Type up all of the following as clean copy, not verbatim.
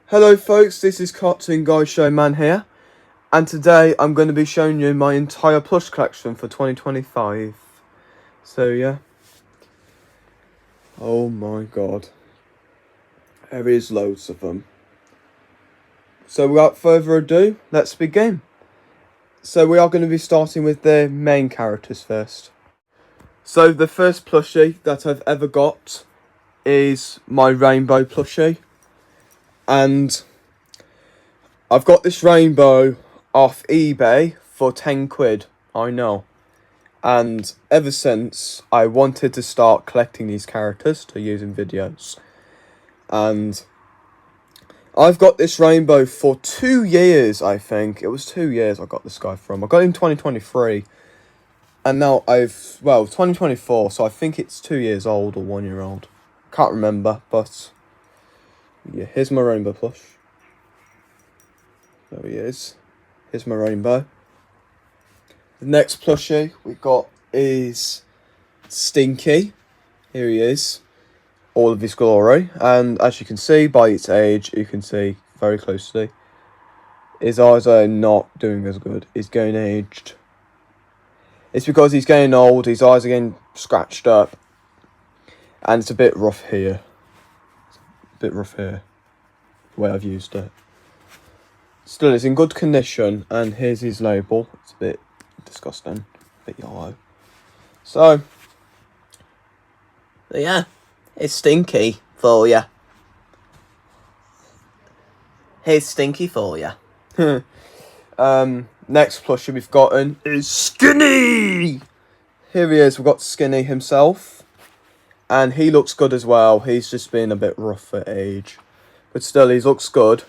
Hello folks, this is Cartoon Guy Showman here, and today I'm going to be showing you my entire plush collection for 2025. So yeah. Oh my god. There is loads of them. So without further ado, let's begin. So we are going to be starting with the main characters first. So the first plushie that I've ever got is my rainbow plushie. And I've got this rainbow off eBay for 10 quid, I know. And ever since, I wanted to start collecting these characters to use in videos. And I've got this rainbow for 2 years, I think. It was 2 years I got this guy from. I got it in 2023. And now 2024, so I think it's 2 years old or 1 year old. Can't remember, but yeah, here's my rainbow plush. There he is. Here's my rainbow. The next plushie we got is Stinky. Here he is. All of his glory. And as you can see by its age, you can see very closely, his eyes are not doing as good. He's getting aged. It's because he's getting old, his eyes are getting scratched up. And it's a bit rough here. The way I've used it. Still, it's in good condition, and here's his label. It's a bit disgusting, a bit yellow. So, yeah, it's Stinky for ya. Here's Stinky for ya. Next plushie we've gotten is Skinny. Here he is. We've got Skinny himself, and he looks good as well. He's just been a bit rough for age, but still, he looks good.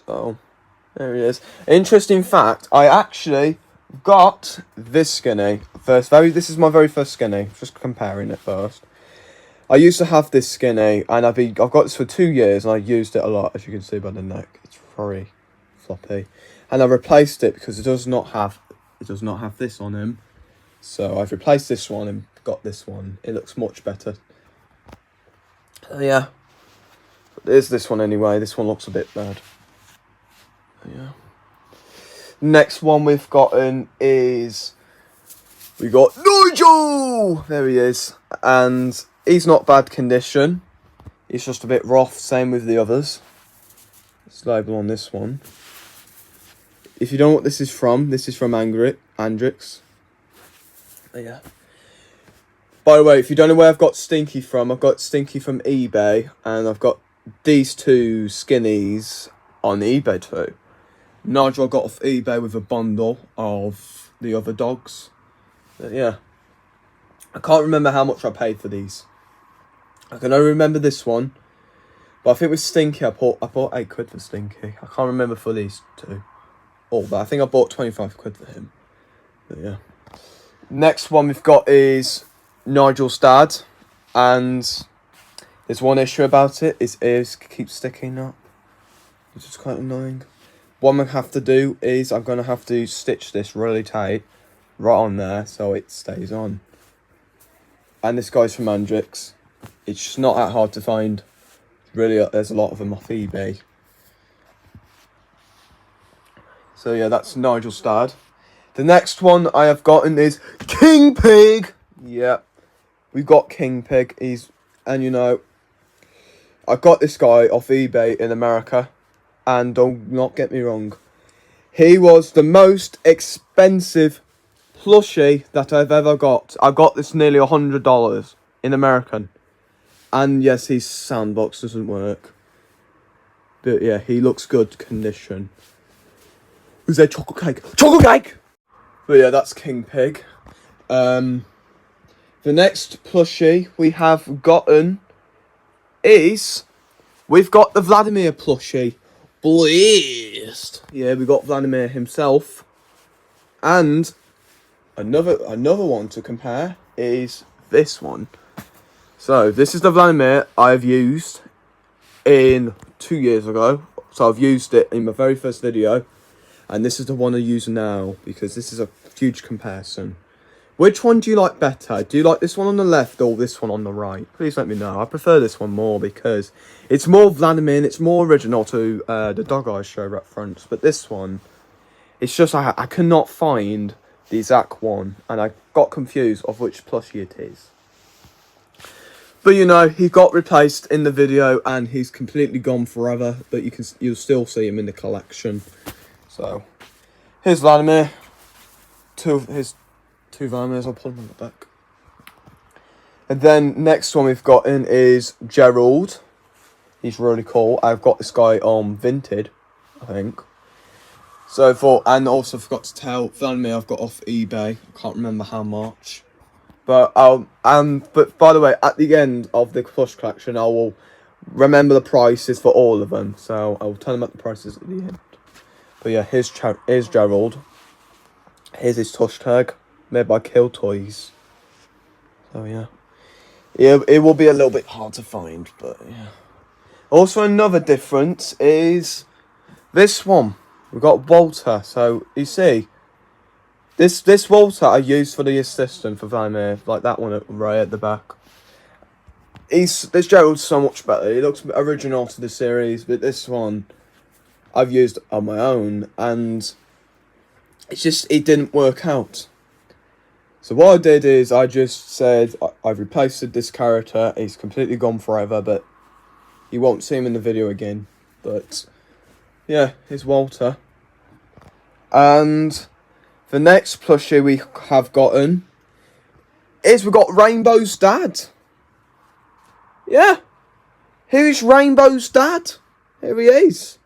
So, there he is. Interesting fact, I actually got this Skinny first. This is my very first Skinny. Just comparing it first. I used to have this Skinny, and I've got this for 2 years, and I used it a lot, as you can see by the neck. It's very floppy, and I replaced it because it does not have this on him. So I've replaced this one and got this one. It looks much better. Yeah. But there's this one anyway. This one looks a bit bad. Yeah. Next one we've gotten is we got Nigel. There he is, and he's not bad condition. He's just a bit rough. Same with the others. Let's label on this one. If you don't know what this is from Andrix. Yeah. By the way, if you don't know where I've got Stinky from, I've got Stinky from eBay, and I've got these two Skinnies on eBay too. Nigel I got off eBay with a bundle of the other dogs. But yeah. I can't remember how much I paid for these. I can only remember this one. But I think with Stinky, I bought 8 quid for Stinky. I can't remember for these two. Oh, but I think I bought 25 quid for him. But yeah. Next one we've got is Nigel's dad. And there's one issue about it. His ears keep sticking up, which is quite annoying. What I'm going to have to do is I'm going to have to stitch this really tight right on there so it stays on. And this guy's from Andrix. It's just not that hard to find. Really, there's a lot of them off eBay. So yeah, that's Nigel's dad. The next one I have gotten is King Pig. Yeah, we've got King Pig. And you know, I got this guy off eBay in America. And don't not get me wrong, he was the most expensive plushie that I've ever got. I got this nearly $100 in American. And yes, his soundbox doesn't work. But yeah, he looks good condition. Who's there? Chocolate cake. Chocolate cake! But yeah, that's King Pig. The next plushie we have gotten is we've got the Vladimir plushie. Blessed. Yeah, we got Vladimir himself. And another one to compare is this one. So this is the Vladimir I've used in 2 years ago. So I've used it in my very first video. And this is the one I use now because this is a huge comparison. Which one do you like better? Do you like this one on the left or this one on the right? Please let me know. I prefer this one more because it's more Vladimir and it's more original to the Dog Eyes show up front. But this one, it's just I cannot find the exact one. And I got confused of which plushie it is. But you know, he got replaced in the video and he's completely gone forever. But you'll still see him in the collection. So, here's Vladimir. Two Vladimirs, I'll put them on the back. And then next one we've got in is Gerald. He's really cool. I've got this guy on Vinted, I think. So and also forgot to tell Vladimir I've got off eBay. I can't remember how much. But but by the way, at the end of the plush collection, I will remember the prices for all of them. So I'll tell them at the prices at the end. But yeah, here's Gerald. Here's his tush tag, made by Kill Toys. So yeah. It will be a little bit hard to find, but yeah. Also another difference is this one. We've got Walter. So you see, this Walter I used for the assistant for Vladimir, like that one right at the back. This Gerald's so much better. He looks original to the series, but this one I've used on my own, and it didn't work out. So what I did is I just said I've replaced this character. He's completely gone forever, but you won't see him in the video again. But yeah, here's Walter. And the next plushie we have gotten is we've got Rainbow's dad. Yeah, here is Rainbow's dad. Here he is.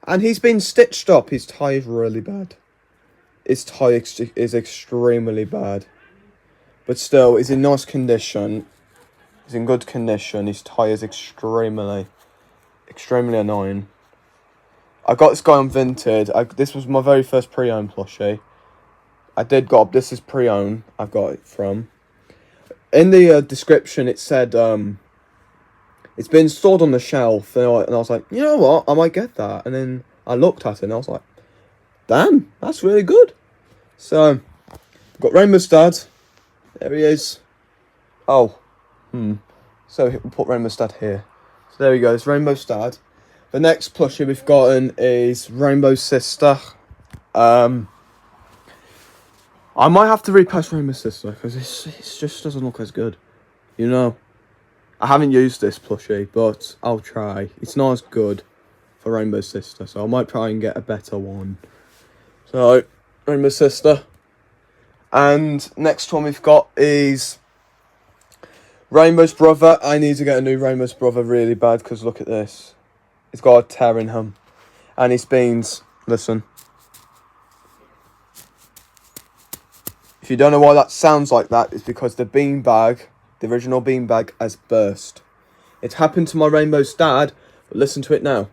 And he's been stitched up. His tie is really bad. His tie is extremely bad. But still, he's in nice condition. He's in good condition. His tie is extremely annoying. I got this guy on Vinted. This was my very first pre-owned plushie. This is pre-owned. I've got it from. In the description, it said it's been stored on the shelf, and I was like, you know what, I might get that. And then I looked at it, and I was like, damn, that's really good. So, got Rainbow's dad. There he is. Oh, So we'll put Rainbow's dad here. So there we go. It's Rainbow's dad. The next plushie we've gotten is Rainbow's sister. I might have to repass Rainbow's sister because it just doesn't look as good. You know. I haven't used this plushie, but I'll try. It's not as good for Rainbow's sister, so I might try and get a better one. So, Rainbow's sister. And next one we've got is Rainbow's brother. I need to get a new Rainbow's brother really bad because look at this. It's got a tear in him. And his beans, listen. If you don't know why that sounds like that, it's because the beanbag, the original beanbag, has burst. It happened to my Rainbow's dad, but listen to it now.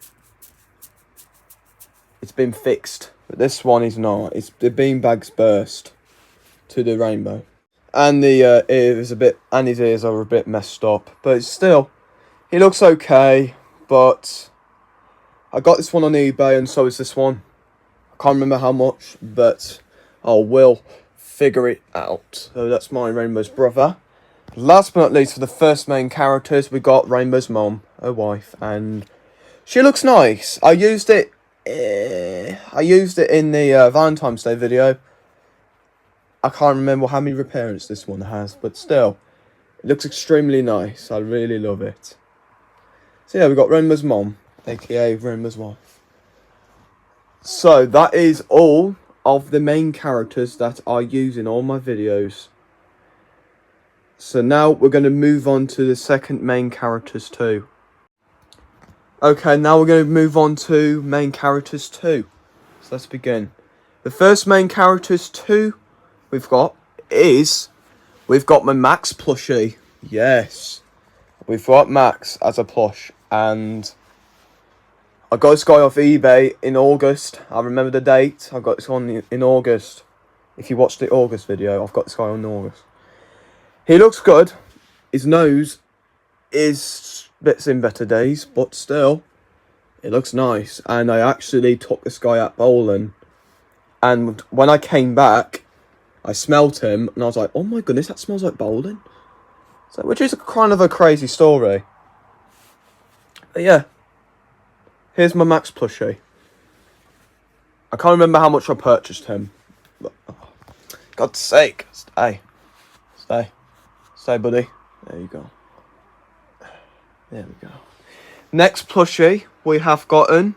It's been fixed, but this one is not. The beanbag's burst to the Rainbow, and the ear is and his ears are a bit messed up. But still, he looks okay. But I got this one on eBay, and so is this one. I can't remember how much, but I will figure it out. So that's my Rainbow's brother. Last but not least, for the first main characters, we got Rainbow's mom, her wife, and she looks nice. I used it in the Valentine's Day video. I can't remember how many repairants this one has, but still, it looks extremely nice. I really love it. So yeah, we got Rainbow's mom, aka Rainbow's wife. So that is all of the main characters that I use in all my videos. So now we're going to move on to the second main characters too. Okay, now we're going to move on to main characters 2. So let's begin. The first main characters 2 we've got my Max plushie. Yes. We've got Max as a plush, and I got this guy off eBay in August. I remember the date. I got this on in August. If you watched the August video, I've got this guy on August. He looks good. His nose is bits in better days, but still, it looks nice. And I actually took this guy out bowling, and when I came back, I smelt him, and I was like, oh my goodness, that smells like bowling. So, which is kind of a crazy story. But yeah, here's my Max plushie. I can't remember how much I purchased him. But, oh, God's sake, stay, buddy. There you go. There we go. Next plushie we have gotten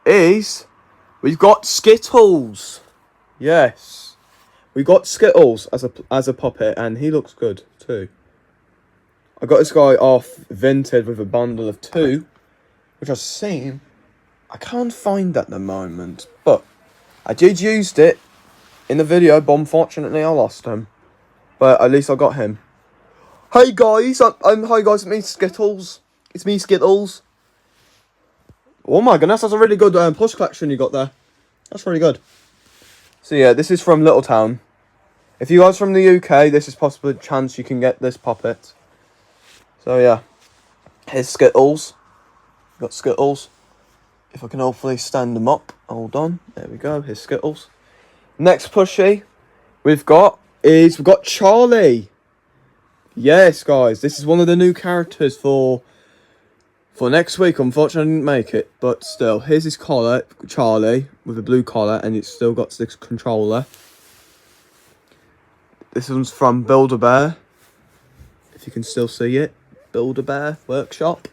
is we've got Skittles. Yes, we got Skittles as a puppet, and he looks good too. I got this guy off Vinted with a bundle of 2, which I've seen. I can't find at the moment, but I did use it in the video, but unfortunately I lost him. But at least I got him. Hey guys, hi guys, it's me Skittles. It's me Skittles. Oh my goodness, that's a really good plush collection you got there. That's really good. So yeah, this is from Littletown. If you guys from the UK, this is possibly a chance you can get this puppet. So yeah, here's Skittles. Got Skittles. If I can hopefully stand them up. Hold on. There we go. Here's Skittles. Next plushie we've got Charlie. Yes, guys, this is one of the new characters for next week. Unfortunately, I didn't make it, but still, here's his collar, Charlie, with a blue collar, and it's still got this controller. This one's from Build-A-Bear. If you can still see it, Build-A-Bear Workshop.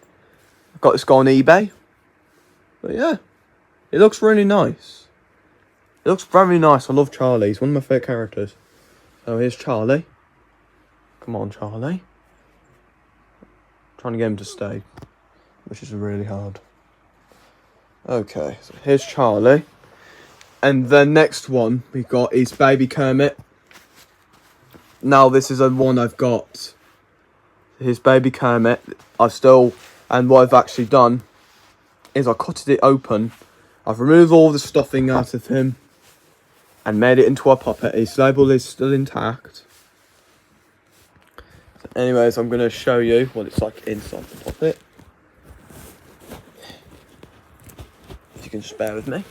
I've got this guy on eBay. But yeah, it looks really nice. It looks very nice. I love Charlie. He's one of my favourite characters. So here's Charlie. Come on, Charlie. Trying to get him to stay, which is really hard. Okay, so here's Charlie. And the next one we got is Baby Kermit. Now this is a one I've got. Here's Baby Kermit. And what I've actually done is I cut it open. I've removed all the stuffing out of him and made it into a puppet. His label is still intact. So anyways, I'm going to show you what it's like inside the puppet. If you can just bear with me.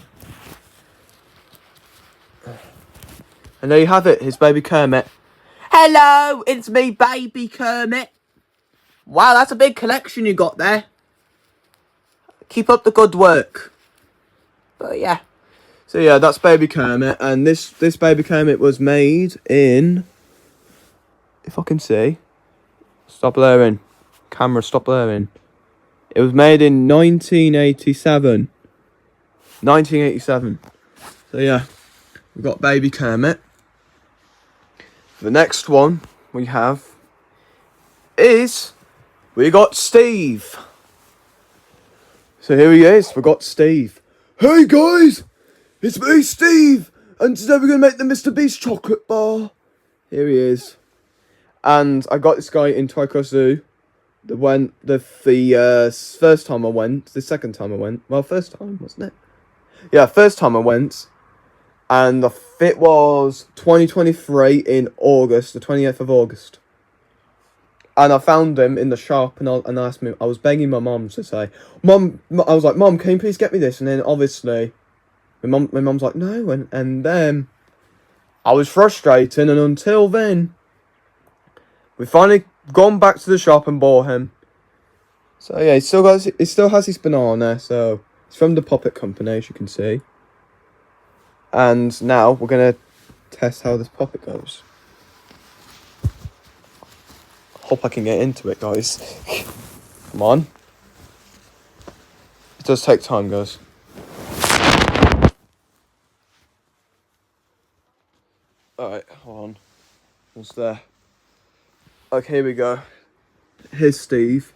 And there you have it, his Baby Kermit. Hello, it's me, Baby Kermit. Wow, that's a big collection you got there. Keep up the good work. But yeah. So yeah, that's Baby Kermit. And this Baby Kermit was made in... If I can see. Stop blaring. Camera, stop blaring. It was made in 1987. 1987. So yeah. We've got Baby Kermit. The next one we have is... We got Steve. So here he is. We got Steve. Hey guys, it's me, Steve, and today we're gonna make the Mr. Beast chocolate bar. Here he is. And I got this guy in Tyco Zoo. The first time I went. The second time I went. Well, first time, wasn't it? Yeah, first time I went. And the fit was 2023 in August, the 28th of August. And I found him in the shop, and I asked me. I was begging my mum to say, "Mum," I was like, "Mum, can you please get me this?" And then obviously, my mum's like, "No," and then I was frustrated, and until then, we finally gone back to the shop and bought him. So yeah, he still has his banana. So it's from the Puppet Company, as you can see. And now we're gonna test how this puppet goes. Hope I can get into it, guys. Come on. It does take time, guys. Alright, hold on. What's there? Okay, here we go. Here's Steve.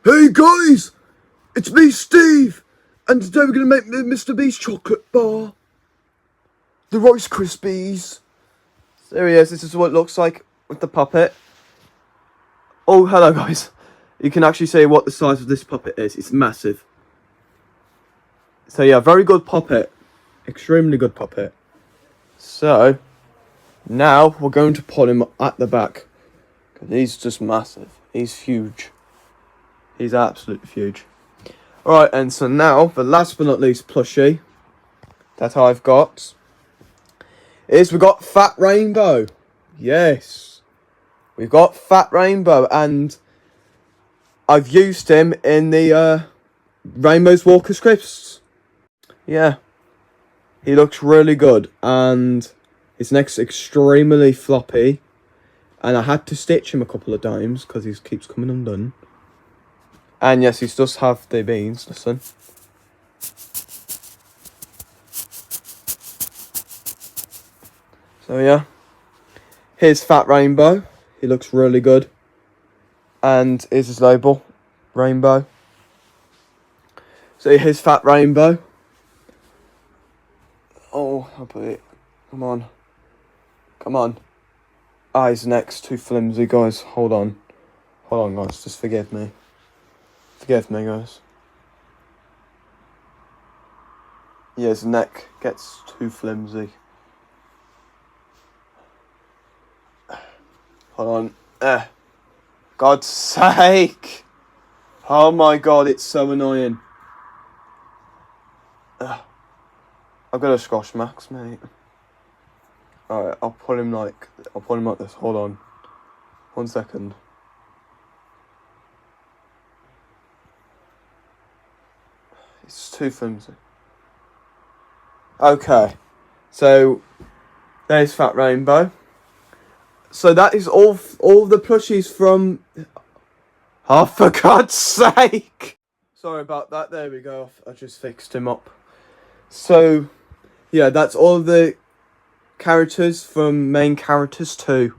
Hey guys! It's me, Steve! And today we're gonna make the Mr. Beast chocolate bar. The Rice Krispies. There he is. This is what it looks like with the puppet. Oh, hello guys. You can actually see what the size of this puppet is. It's massive. So yeah, very good puppet. Extremely good puppet. So, now we're going to put him at the back. Because he's just massive. He's huge. He's absolutely huge. Alright, and so now, the last but not least plushie that I've got is we got Fat Rainbow. Yes. We've got Fat Rainbow, and I've used him in the Rainbow's Walker scripts. Yeah. He looks really good, and his neck's extremely floppy. And I had to stitch him a couple of times because he keeps coming undone. And yes, he does have the beans, listen. So yeah. Here's Fat Rainbow. He looks really good. And here's his label. Rainbow. So here's Fat Rainbow. Oh, I'll put it. Come on. Come on. Ah, his neck's too flimsy, guys. Hold on. Hold on, guys. Just forgive me. Forgive me, guys. Yeah, his neck gets too flimsy. Hold on. God's sake. Oh my god, it's so annoying. I've got a squash max, mate. Alright, I'll put him like this. Hold on. 1 second. It's too flimsy. Okay. So there's Fat Rainbow. So that is all the plushies from... Oh, for God's sake! Sorry about that. There we go. I just fixed him up. So, yeah, that's all the characters from main characters 2.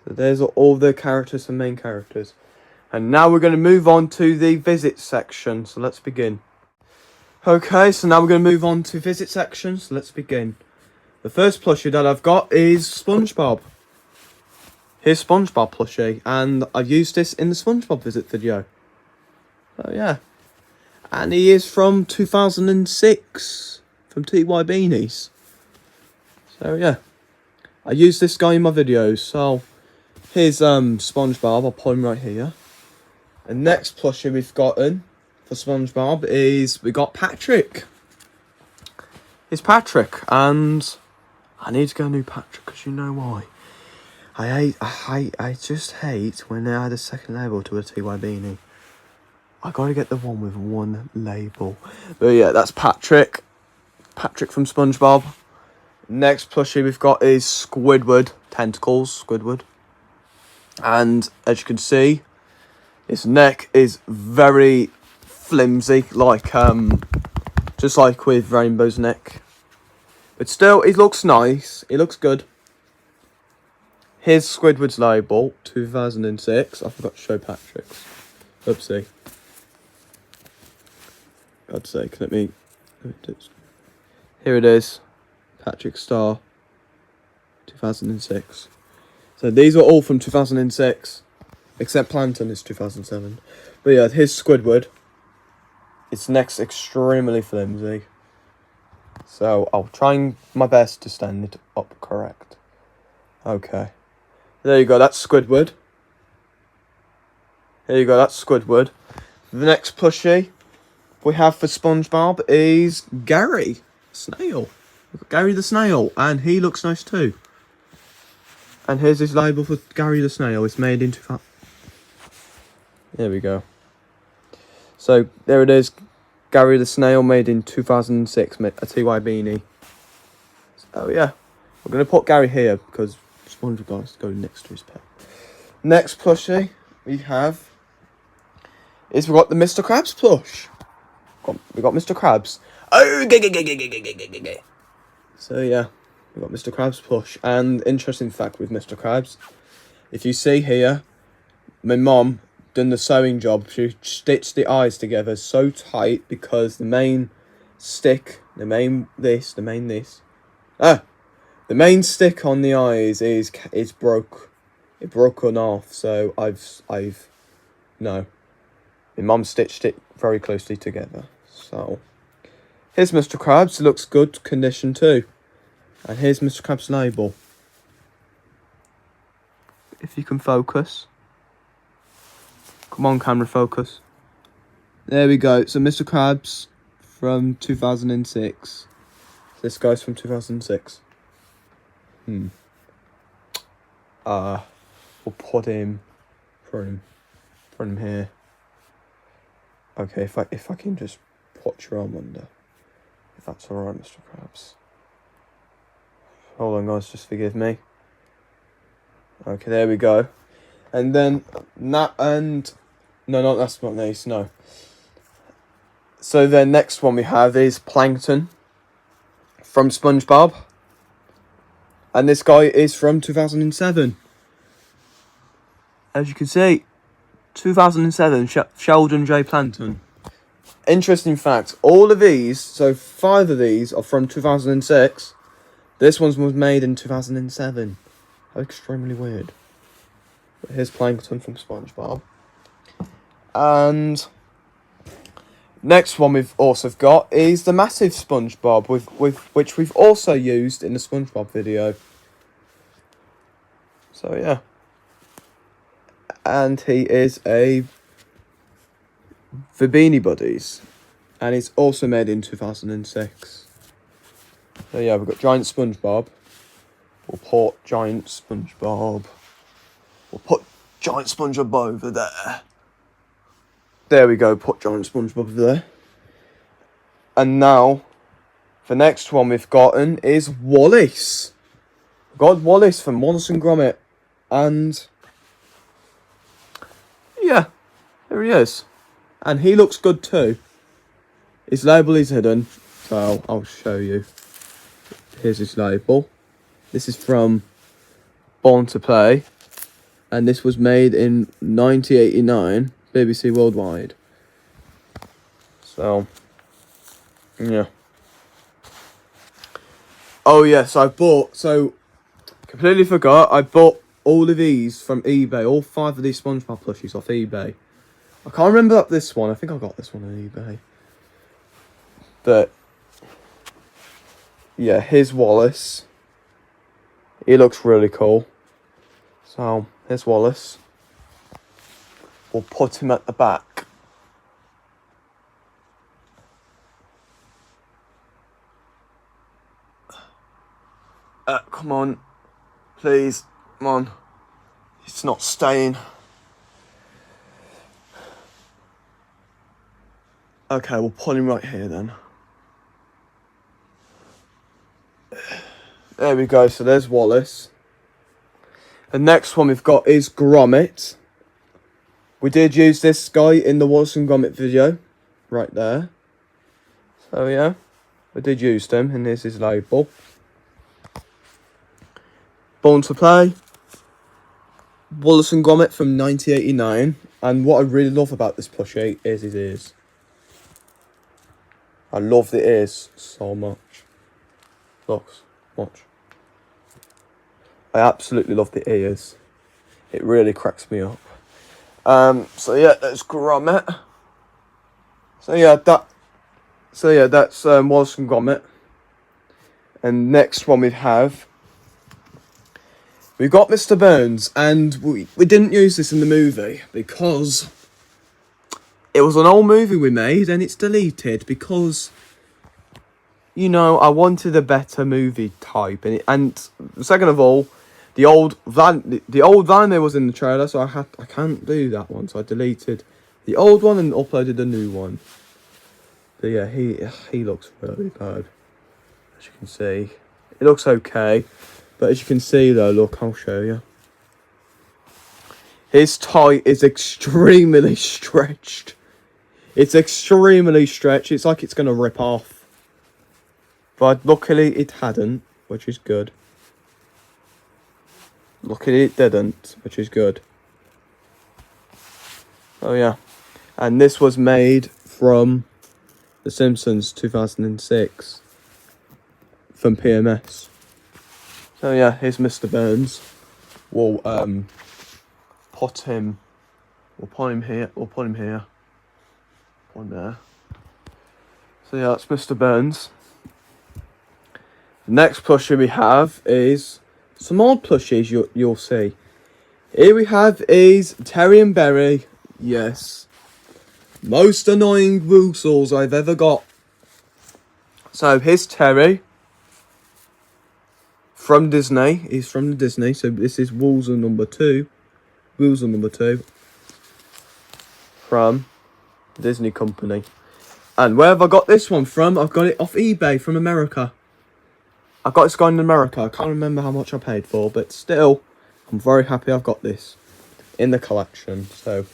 So there's all the characters and main characters. And now we're going to move on to the visit section. So let's begin. Okay, so now we're going to move on to visit section. So let's begin. The first plushie that I've got is SpongeBob. Here's SpongeBob plushie, and I've used this in the SpongeBob visit video. So yeah. And he is from 2006, from TY Beanies. So yeah. I use this guy in my videos, so here's SpongeBob, I'll put him right here. And next plushie we've gotten for SpongeBob is, we got Patrick. It's Patrick, and I need to get a new Patrick, because you know why. I just hate when they add a second label to a TY Beanie. I gotta get the one with one label. But yeah, that's Patrick. Patrick from SpongeBob. Next plushie we've got is Squidward. Tentacles, Squidward. And as you can see, his neck is very flimsy, like just like with Rainbow's neck. But still, he looks nice. He looks good. Here's Squidward's label, 2006. I forgot to show Patrick's. Oopsie. God's sake, let me do this. Here it is. Patrick Star, 2006. So these are all from 2006. Except Plankton is 2007. But yeah, here's Squidward. Its neck's extremely flimsy. So I'll try my best to stand it up correct. Okay. There you go, that's Squidward. There you go, that's Squidward. The next plushie we have for SpongeBob is Gary Snail. We've got Gary the Snail, and he looks nice too. And here's his label for Gary the Snail. It's made into... There we go. So, there it is. Gary the Snail, made in 2006. A TY Beanie. So, yeah. We're going to put Gary here, because SpongeBob has to go next to his pet. Next plushie we have is we've got the Mr. Krabs plush. We got Mr. Krabs. Oh, so yeah, we got Mr. Krabs plush. And interesting fact with Mr. Krabs, if you see here, my mom done the sewing job. She stitched the eyes together so tight because the main stick, the main stick on the eyes is broke. It broken off. So my mum stitched it very closely together. So here's Mr. Krabs. It looks good condition too. And here's Mr. Krabs' label. If you can focus. Come on, camera, focus. There we go. So Mr. Krabs from 2006. This guy's from 2006. We'll put him here. Okay, if I can just put your arm under, if that's all right, Mr. Krabs. Hold on, guys, just forgive me. Okay, there we go. And then no, that's not nice. No. So the next one we have is Plankton from SpongeBob, and this guy is from 2007. As you can see, 2007, Sheldon J. Plankton. Interesting fact, all of these, so 5 of these are from 2006. This one was made in 2007. How extremely weird. But here's Plankton from SpongeBob. And next one we've also got is the massive SpongeBob, which we've also used in the SpongeBob video. So yeah. And he is the Beanie Buddies, and it's also made in 2006. So yeah, we've got Giant SpongeBob. We'll put Giant SpongeBob. We'll put Giant SpongeBob over there. There we go, put Giant SpongeBob over there. And now, the next one we've gotten is Wallace. We've got Wallace from Wallace and Gromit. And yeah, there he is. And he looks good too. His label is hidden, so I'll show you. Here's his label. This is from Born to Play. And this was made in 1989, BBC Worldwide. So, yeah. Oh yes, completely forgot, I bought all of these from eBay, all 5 of these SpongeBob plushies off eBay. I can't remember this one, I think I got this one on eBay. But, yeah, here's Wallace. He looks really cool. So, here's Wallace. We'll put him at the back. Come on. Please. Come on. It's not staying. Okay, we'll put him right here then. There we go, so there's Wallace. The next one we've got is Gromit. We did use this guy in the Wallace and Gromit video. Right there. So yeah, we did use them, and here's his label. Born to Play. Wallace and Gromit from 1989. And what I really love about this plushie is his ears. I love the ears so much. Look, watch. I absolutely love the ears. It really cracks me up. So yeah, that's Gromit. So yeah, that's Wallace and Gromit. And next one we've got Mr. Burns, and we didn't use this in the movie because it was an old movie we made and it's deleted because, you know, I wanted a better movie type, and second of all, the old Vladimir was in the trailer, so I can't do that one, so I deleted the old one and uploaded a new one. But yeah, he looks really bad, as you can see. It looks okay, but as you can see though, look, I'll show you. His tie is extremely stretched. It's extremely stretched. It's like it's going to rip off. But luckily it hadn't, which is good. Luckily it didn't, which is good. Oh yeah. And this was made from The Simpsons 2006. From PMS. So yeah, here's Mr. Burns. We'll put him here. We'll put him here. One there. So yeah, that's Mr. Burns. The next plushie we have is some old plushies you'll see. Here we have is Terry and Berry. Yes. Most annoying Woosles I've ever got. So here's Terry from Disney. He's from Disney. So this is Woolsey number 2. Woolsey number 2. From Disney company. And where have I got this one from? I've got it off eBay from America. I got this guy in America. I can't remember how much I paid for, but still, I'm very happy I've got this in the collection. So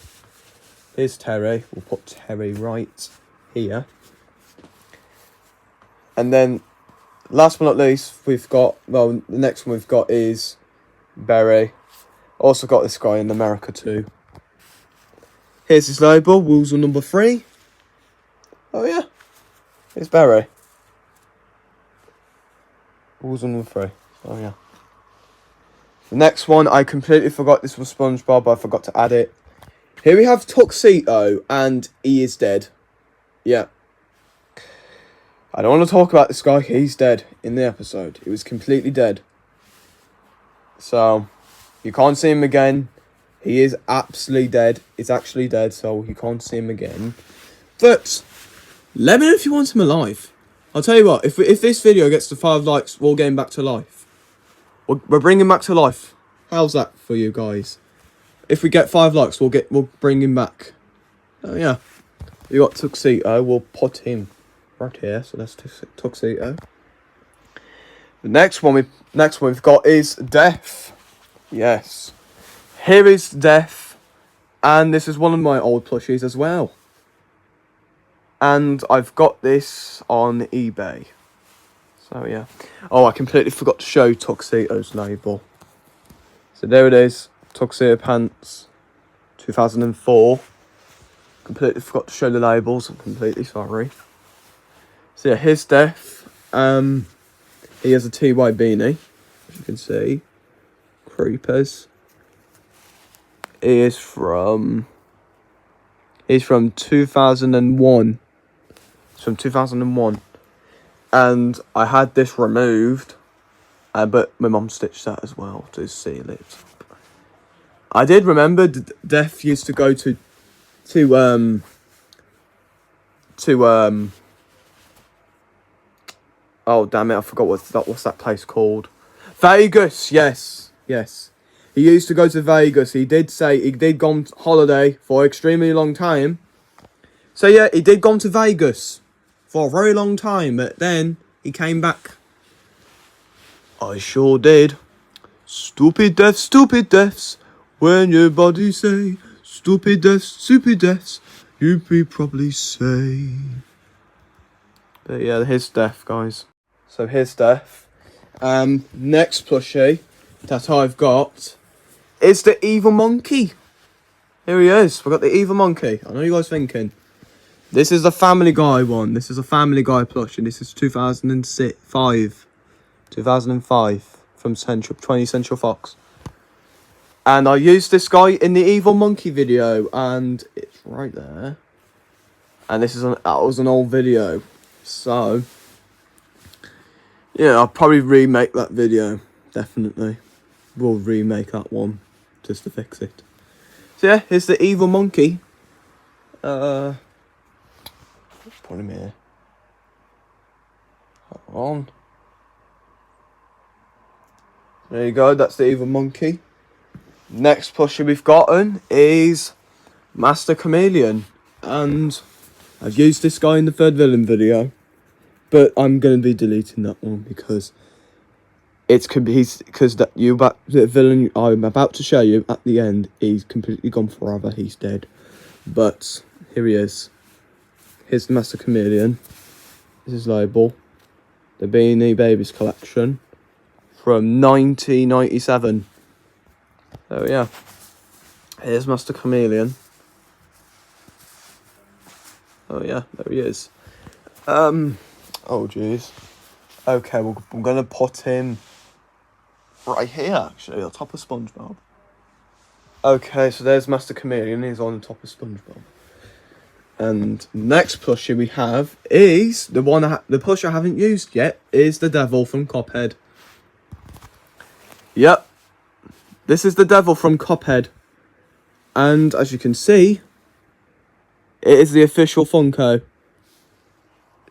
here's Terry. We'll put Terry right here. And then, last but not least, we've got, well, the next one we've got is Berry. Also got this guy in America too. Here's his label, Woolsey number 3. Oh yeah, it's Berry. Woolsey number 3. Oh yeah. The next one, I completely forgot this was SpongeBob. I forgot to add it. Here we have Tuxedo, and he is dead. Yeah. I don't want to talk about this guy. He's dead in the episode. He was completely dead. So, you can't see him again. He is absolutely dead. He's actually dead, so you can't see him again. But let me know if you want him alive. I'll tell you what. If this video gets to 5 likes, we'll get him back to life. We're bringing him back to life. How's that for you guys? If we get 5 likes, we'll bring him back. Oh yeah. You got Tuxedo. We'll put him right here. So that's Tuxedo. The next one we've got is Death. Yes. Here is Death. And this is one of my old plushies as well. And I've got this on eBay. So yeah. Oh, I completely forgot to show Tuxedo's label. So there it is. Tuxedo Pants 2004. Completely forgot to show the labels. I'm completely sorry. So yeah, here's Death. He has a TY beanie, as you can see. Creepers. He's from 2001. It's from 2001. And I had this removed. But my mum stitched that as well to seal it. I did remember Death used to go to oh damn it, I forgot what's that place called. Vegas, yes. He used to go to Vegas. He did say he did go on holiday for an extremely long time. So yeah, he did go to Vegas for a very long time, but then he came back. I sure did. Stupid deaths. When your body say stupid deaths, you'd probably say. But yeah, here's Death, guys. So here's Death. Next plushie that I've got is the Evil Monkey. Here he is. We've got the Evil Monkey. I know you guys thinking. This is the Family Guy one. This is a Family Guy plush, and this is 2005 from 20th Central Fox. And I used this guy in the Evil Monkey video, and it's right there. And that was an old video. So, yeah, I'll probably remake that video. Definitely. We'll remake that one just to fix it. So yeah, here's the Evil Monkey. Let's put him here. Hold on. There you go, that's the Evil Monkey. Next plushie we've gotten is Master Chameleon. And I've used this guy in the third villain video. But I'm going to be deleting that one because the villain I'm about to show you at the end, he's completely gone forever. He's dead. But here he is. Here's the Master Chameleon. This is label. The Beanie Babies collection from 1997. So yeah, here's Master Chameleon. Oh yeah, there he is. Oh jeez. Okay, I'm gonna put him right here actually, on top of SpongeBob. Okay, so there's Master Chameleon. He's on the top of SpongeBob. And next plushie we have is the plush I haven't used yet is the Devil from Cuphead. Yep. This is the Devil from Cuphead. And as you can see, it is the official Funko.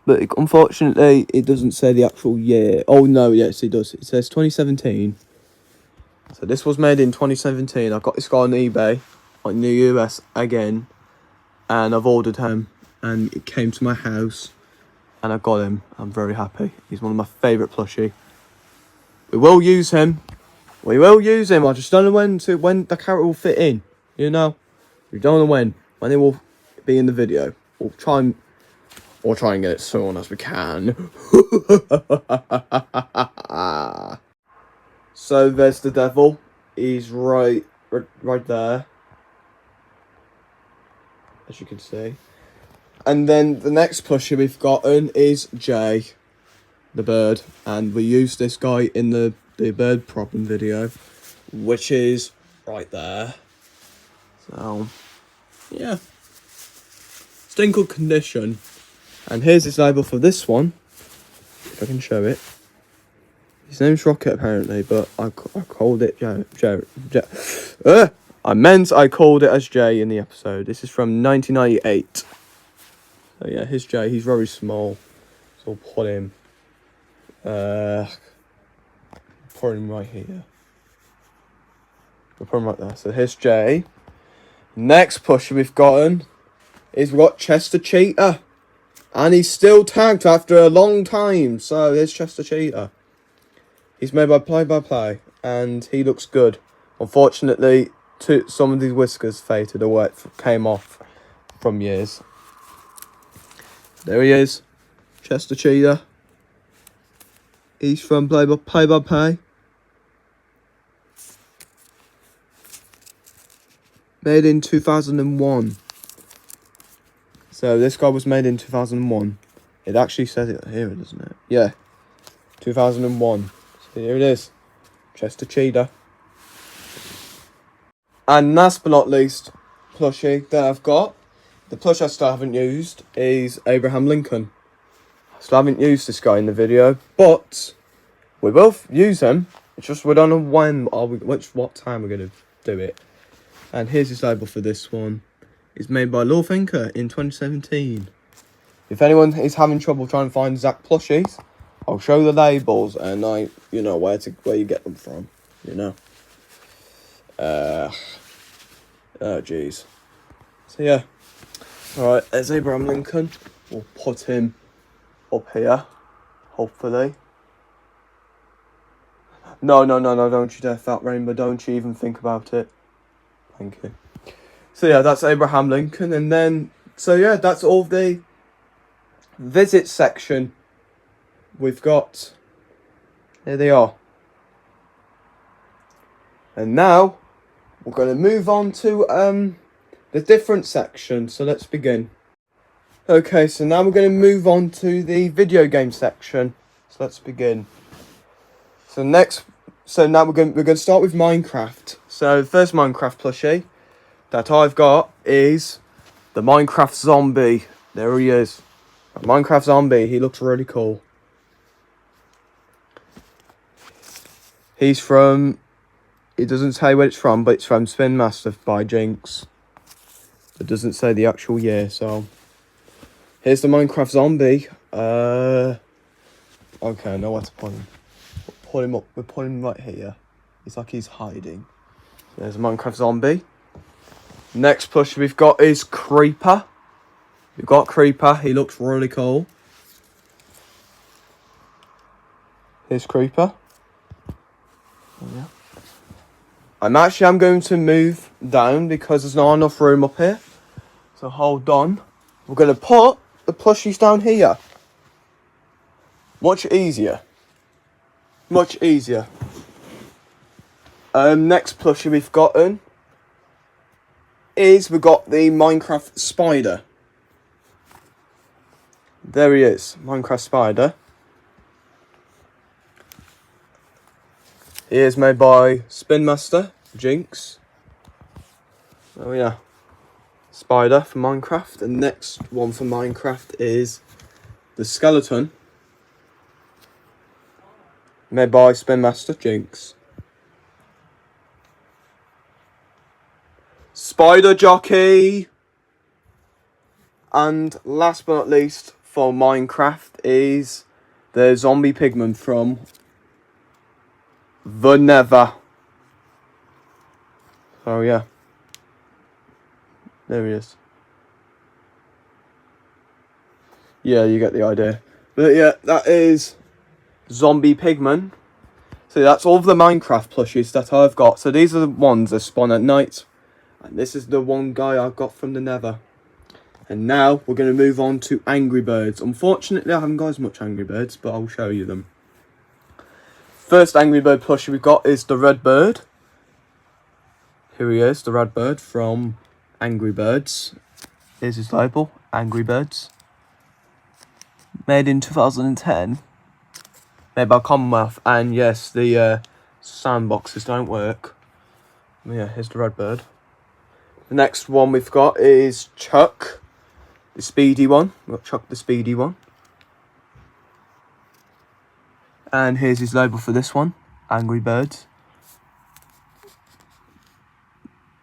but unfortunately it doesn't say the actual year. Oh no, yes it does. It says 2017. So this was made in 2017. I got this guy on eBay, in the US again, and I've ordered him, and it came to my house, and I got him. I'm very happy. He's one of my favourite plushie. We will use him. We will use him. I just don't know when the character will fit in. You know, we don't know when it will be in the video. We'll try and get it soon as we can. So there's the devil. He's right there, as you can see. And then the next plushie we've gotten is Jay, the bird, and we used this guy in the bird problem video, which is right there. So yeah, still in good condition. And here's his label for this one, if I can show it. His name's Rocket apparently, but I called it Jay. I called it as Jay in the episode. This is from 1998. So yeah, here's Jay. He's very small, so we'll put him right here. We'll put him right there. So here's Jay. Next pusher we've got Chester Cheetah. And he's still tagged after a long time. So here's Chester Cheetah. He's made by Play, and he looks good. Unfortunately, some of these whiskers faded away, came off from years. There he is, Chester Cheetah. He's from Play. Made in 2001. So this guy was made in 2001. It actually says it here, doesn't it? Yeah, 2001. So here it is, Chester Cheetah. And last but not least, plushie that I've got, the plush I still haven't used, is Abraham Lincoln. I still haven't used this guy in the video, but we will use him. It's just we don't know what time we're going to do it. And here's his label for this one. It's made by Law Thinker in 2017. If anyone is having trouble trying to find Zach plushies, I'll show the labels and you know where you get them from. You know. Oh jeez. So yeah. All right. There's Abraham Lincoln. We'll put him up here. Hopefully. No! Don't you dare, Fat Rainbow! Don't you even think about it. Thank you. So yeah, that's Abraham Lincoln, and then that's all the visit section we've got. Here they are. And now we're going to move on to the different section. So let's begin. Okay, so now we're going to move on to the video game section. So let's begin. So now we're going to start with Minecraft. So the first Minecraft plushie that I've got is the Minecraft zombie. There he is. A Minecraft zombie. He looks really cool. He's from... It doesn't say where it's from, but it's from Spin Master by Jinx. It doesn't say the actual year, so... Here's the Minecraft zombie. Okay, I know where to put him. We'll put him up. We'll put him right here. It's like he's hiding. There's a Minecraft zombie. Next plush we've got is Creeper. We've got Creeper. He looks really cool. Here's Creeper. Yeah. I'm going to move down because there's not enough room up here. So hold on. We're going to put the plushies down here. Much easier. Much easier. Next plushie we've gotten is we've got the Minecraft Spider. There he is, Minecraft Spider. He is made by Spin Master, Jinx. Oh yeah, Spider for Minecraft. The next one for Minecraft is the Skeleton, made by Spin Master, Jinx. Spider Jockey. And last but not least, for Minecraft is the zombie pigman from the Nether. Oh yeah, there he is. Yeah, you get the idea. But yeah, that is zombie pigman. So that's all of the Minecraft plushies that I've got. So these are the ones that spawn at night. And this is the one guy I got from the Nether. And now we're going to move on to Angry Birds. Unfortunately, I haven't got as much Angry Birds, but I'll show you them. First Angry Bird plushie we've got is the Red Bird. Here he is, the Red Bird from Angry Birds. Here's his label, Angry Birds. Made in 2010. Made by Commonwealth. And yes, the sandboxes don't work. Yeah, here's the Red Bird. The next one we've got is Chuck, the speedy one. We've got Chuck the speedy one. And here's his label for this one, Angry Birds.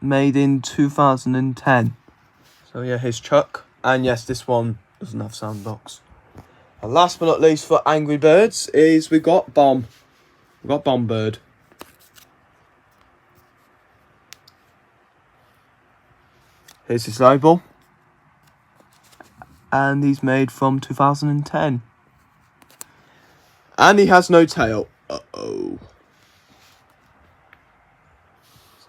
Made in 2010. So yeah, here's Chuck. And yes, this one doesn't have sandbox. And last but not least for Angry Birds is we got Bomb. We've got Bomb Bird. Here's his label. And he's made from 2010. And he has no tail. Uh-oh.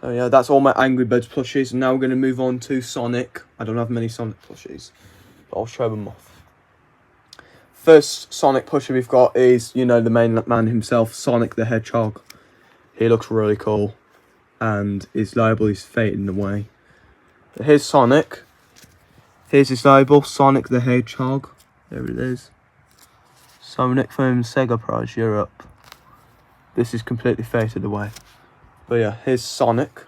So yeah, that's all my Angry Birds plushies. And now we're going to move on to Sonic. I don't have many Sonic plushies, but I'll show them off. First Sonic plushie we've got is, you know, the main man himself, Sonic the Hedgehog. He looks really cool. And his label is fading away. But here's Sonic. Here's his label, Sonic the Hedgehog. There it is. Sonic from Sega Prize Europe. This is completely faded away. But yeah, here's Sonic.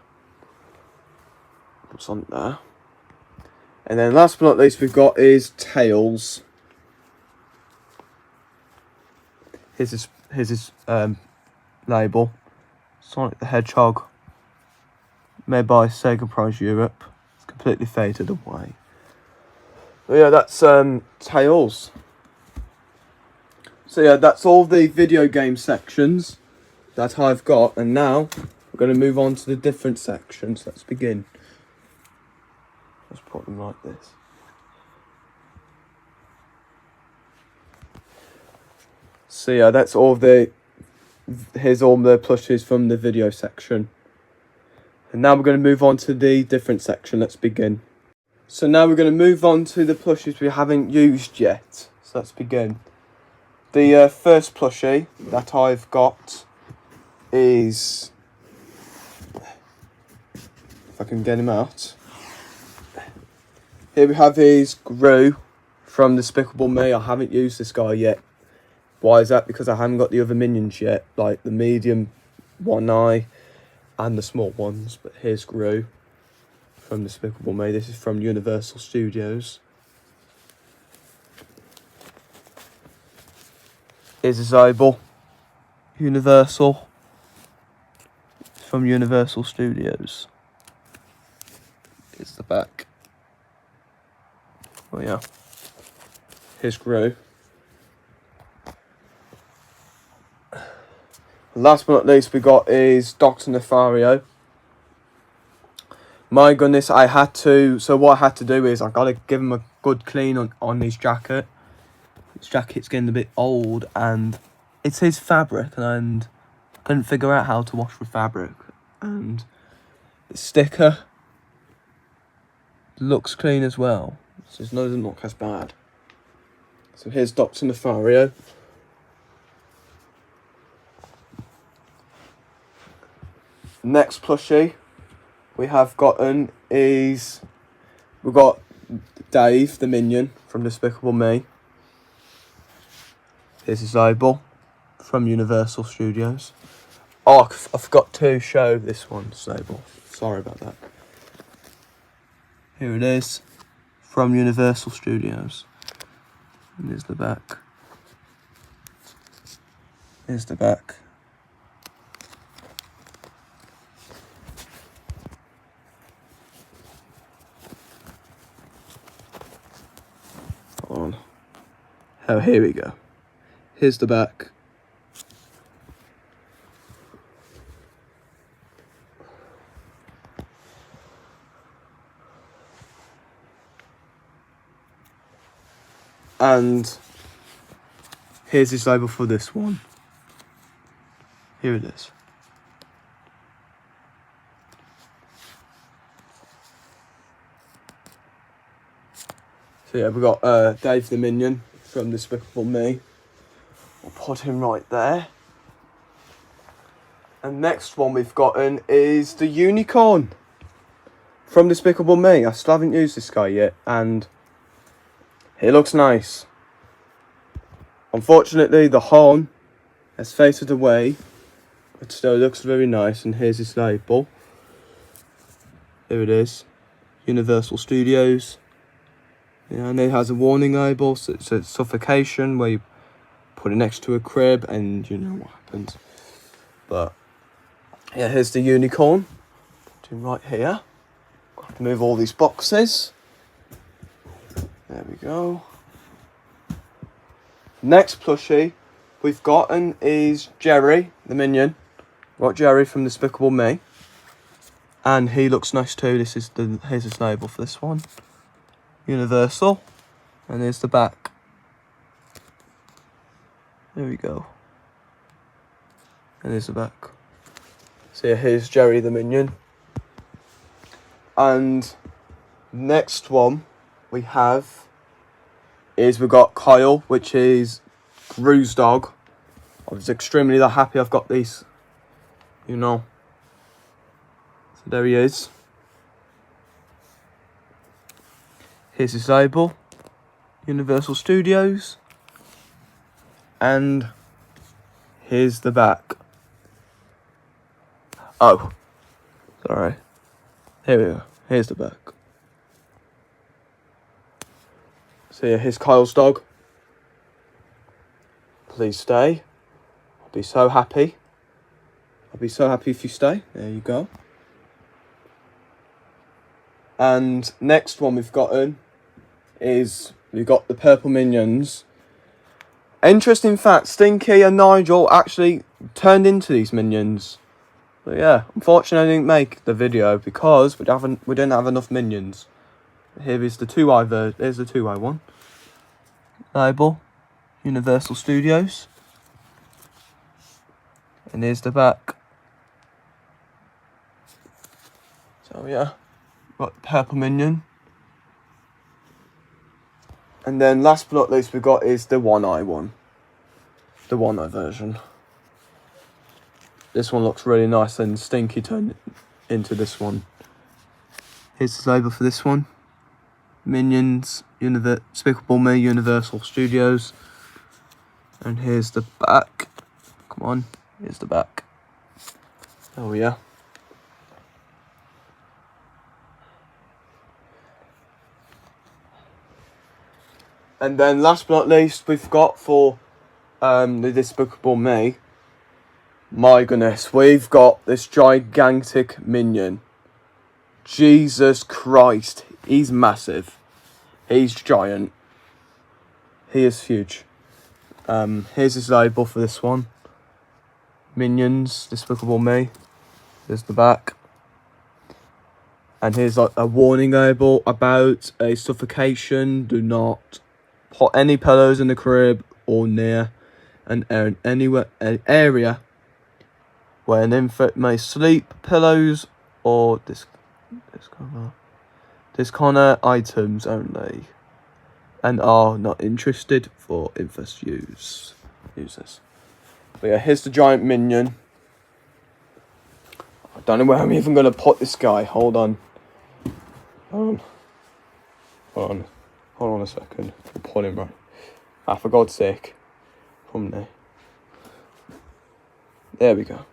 Put Sonic there. And then last but not least we've got is Tails. Here's his label. Sonic the Hedgehog. Made by Sega Prize Europe. It's completely faded away. But yeah, that's Tails. So yeah, that's all the video game sections that I've got. And now we're going to move on to the different sections. Let's begin. Let's put them like this. So yeah, that's all here's all the plushies from the video section. And now we're going to move on to the different section. Let's begin. So now we're going to move on to the plushies we haven't used yet. So let's begin. The first plushie that I've got is, if I can get him out. Here we have his Gru from Despicable Me. I haven't used this guy yet. Why is that? Because I haven't got the other minions yet, like the medium one eye and the small ones. But here's Gru from Despicable Me. This is from Universal Studios. Here's his label, Universal. It's from Universal Studios. Here's the back. Oh yeah. Here's Gru. Last but not least we got is Dr. Nefario. My goodness, so what I had to do is I got to give him a good clean on his jacket. His jacket's getting a bit old and it's his fabric and I couldn't figure out how to wash with fabric. And the sticker looks clean as well. So it doesn't look as bad. So here's Dr. Nefario. Next plushie we have gotten is, we've got Dave the Minion from Despicable Me. Here's his label from Universal Studios. Oh, I forgot to show this one's label. Sorry about that. Here it is from Universal Studios. And here's the back. Here's the back. On. Oh, here we go. Here's the back. And here's his label for this one. Here it is. So yeah, we've got Dave the Minion from Despicable Me. We'll put him right there. And next one we've gotten is the Unicorn from Despicable Me. I still haven't used this guy yet, and he looks nice. Unfortunately, the horn has faded away, but still looks very nice. And here's his label. Here it is. Universal Studios. Yeah, and it has a warning label, so it's suffocation, where you put it next to a crib and you know what happens. But yeah, here's the Unicorn. Put him right here. Got to move all these boxes. There we go. Next plushie we've gotten is Jerry the Minion. Got Jerry from Despicable Me. And he looks nice too. Here's his label for this one. Universal. And here's the back. There we go. And here's the back. So yeah, here's Jerry the Minion. And next one we have is we've got Kyle, which is Gru's dog. I was extremely happy I've got these, you know. So there he is. Here's his label, Universal Studios. And here's the back. Oh, sorry. Here we go. Here's the back. So yeah, here's Kyle's dog. Please stay. I'll be so happy. I'll be so happy if you stay. There you go. And next one we've gotten is we've got the Purple Minions. Interesting fact, Stinky and Nigel actually turned into these minions. But yeah, unfortunately I didn't make the video because we didn't have enough minions. Here is the 2i version. Here's the 2i one. Label, Universal Studios. And here's the back. So yeah, got Purple Minion. And then last but not least we've got is the 1i one. The 1i version. This one looks really nice and Stinky turned into this one. Here's the label for this one. Minions, Despicable Me, Universal Studios. And here's the back. Come on, here's the back. Oh yeah. And then last but not least, we've got for the Despicable Me. My goodness, we've got this gigantic minion. Jesus Christ, he's massive. He's giant. He is huge. Here's his label for this one. Minions, Despicable Me. There's the back. And here's like a warning label about a suffocation. Do not put any pillows in the crib or near an area where an infant may sleep. Pillows or disconnect items only, and are not interested for infant users. But yeah, here's the giant minion. I don't know where I'm even gonna put this guy. Hold on a second. We'll put him right. For God's sake. From there. There we go.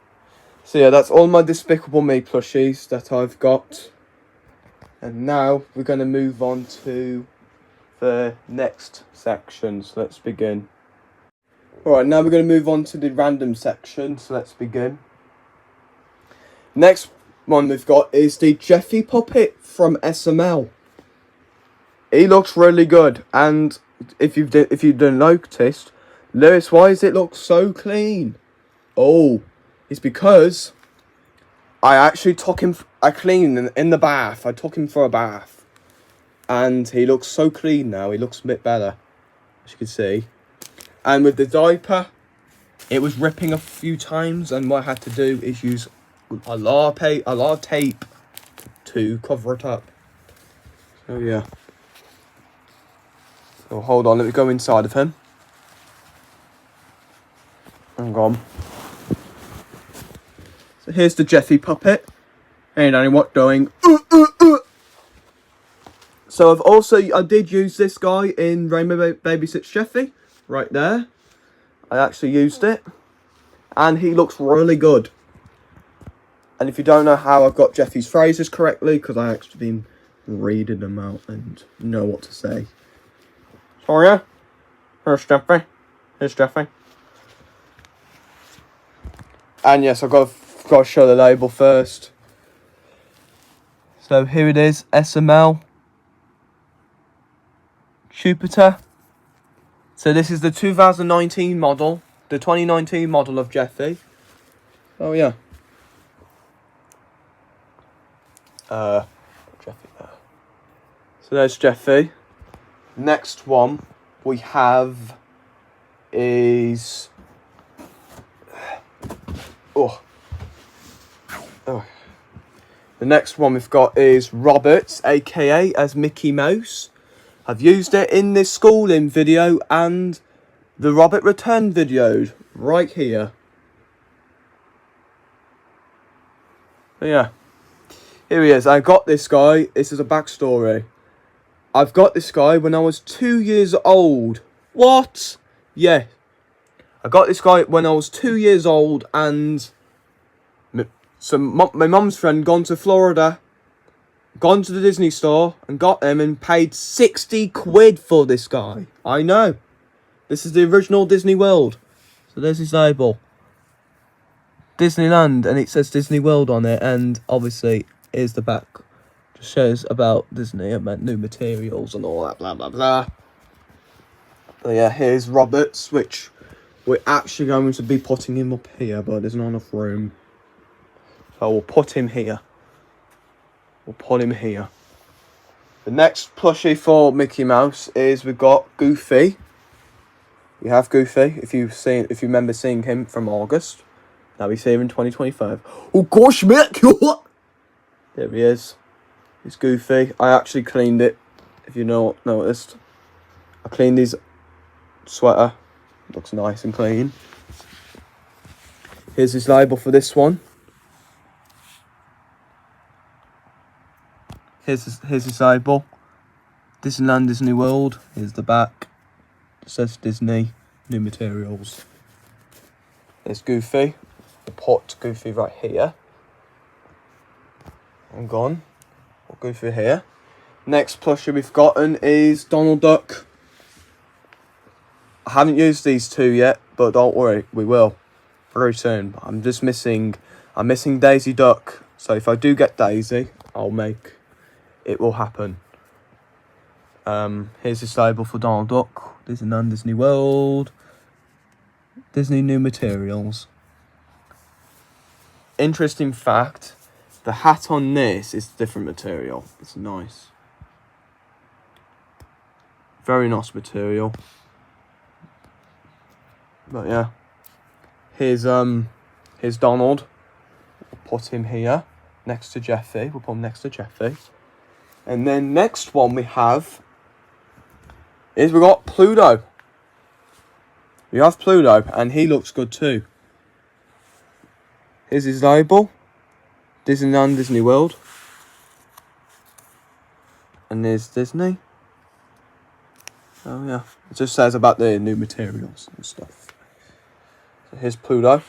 So yeah, that's all my Despicable Me plushies that I've got. And now we're going to move on to the next section. So let's begin. Alright, now we're going to move on to the random section. So let's begin. Next one we've got is the Jeffy puppet from SML. He looks really good. And if you didn't noticed, Lewis, why does it look so clean? Oh, it's because I actually took him. I cleaned in the bath. I took him for a bath, and he looks so clean now. He looks a bit better, as you can see. And with the diaper, it was ripping a few times, and what I had to do is use a lot of tape to cover it up. So yeah. So hold on, let me go inside of him. Hang on. So here's the Jeffy puppet. Ain't any what doing. So I did use this guy in Rainbow Babysits Jeffy. Right there. I actually used it. And he looks really good. And if you don't know how I've got Jeffy's phrases correctly, because I actually been reading them out and know what to say. Sorry, here's Jeffy. Here's Jeffy. And yes, I've got to show the label first. So here it is, SML Jupiter. So this is the 2019 model, the 2019 model of Jeffy. Oh yeah. Jeffy there. So there's Jeffy. Next one we have is oh. The next one we've got is Roberts, aka as Mickey Mouse. I've used it in this schooling video and the Robert Return video right here. So yeah. Here he is. I got this guy. This is a backstory. I've got this guy when I was 2 years old. What? Yeah. I got this guy when I was 2 years old, and my mum's friend gone to Florida, gone to the Disney store and got him and paid 60 quid for this guy. I know. This is the original Disney World. So there's his label. Disneyland, and it says Disney World on it, and obviously here's the back. Just shows about Disney, about new materials and all that, blah blah blah. So yeah, here's Roberts, which we're actually going to be putting him up here, but there's not enough room. So we'll put him here. We'll put him here. The next plushie for Mickey Mouse is we've got Goofy. We have Goofy. If you remember seeing him from August, now he's here in 2025. Oh gosh, Mick! There he is. It's Goofy. I actually cleaned it. If you noticed, I cleaned his sweater. Looks nice and clean. Here's his label for this one. Here's his label. Disneyland, Disney World. Here's the back. It says Disney, new materials. There's Goofy. We'll put Goofy right here. I'm gone. We'll go through here. Next plushie we've gotten is Donald Duck. I haven't used these two yet, but don't worry, we will very soon. I'm missing Daisy Duck. So if I do get Daisy, it will happen. Here's this label for Donald Duck. Disneyland, Disney World. Disney new materials. Interesting fact. The hat on this is different material. It's nice. Very nice material. But yeah. Here's Donald. We'll put him here. Next to Jeffy. We'll put him next to Jeffy. And then next one we have is we got Pluto. We have Pluto and he looks good too. Here's his label. Disneyland, Disney World. And there's Disney. Oh yeah. It just says about the new materials and stuff. So here's Pluto.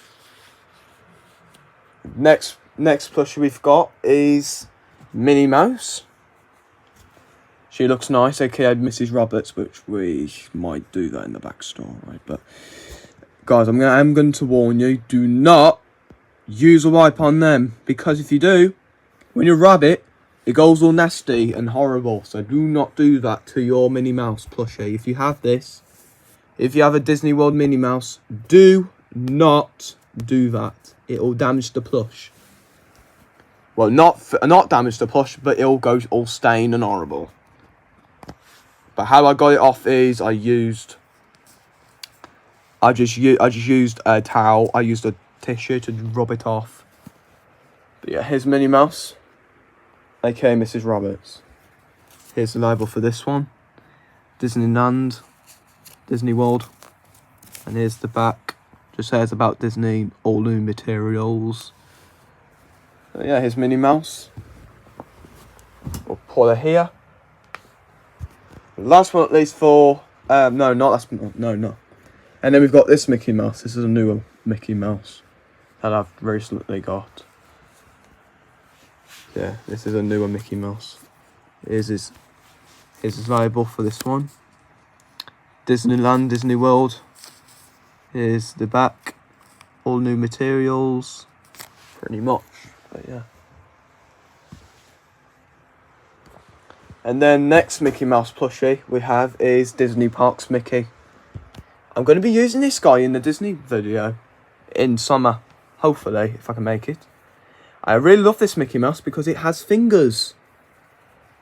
Next plushie we've got is Minnie Mouse. She looks nice, aka Mrs. Roberts, which we might do that in the back store, right? But guys, I'm going to warn you, do not use a wipe on them, because if you do, when you rub it, It goes all nasty and horrible. So do not do that to your Minnie Mouse plushie. If you have this, if you have a Disney World Minnie Mouse, do not do that. It will damage the plush. Well, not damage the plush, but it'll go all stained and horrible. But how I got it off is I just used a towel. I used a tissue to rub it off. But yeah, here's Minnie Mouse, aka Mrs. Roberts. Here's the label for this one. Disneyland, Disney World. And here's the back. Just says about Disney, all new materials. So yeah, here's Minnie Mouse. We'll put her here. Last one, at least for no, not last one. No. And then we've got this Mickey Mouse. This is a newer Mickey Mouse that I've recently got. Yeah, this is a newer Mickey Mouse. Here's his label for this one. Disneyland, Disney World. Here's the back. All new materials. Pretty much. But yeah. And then next Mickey Mouse plushie we have is Disney Parks Mickey. I'm going to be using this guy in the Disney video in summer. Hopefully, if I can make it. I really love this Mickey Mouse because it has fingers.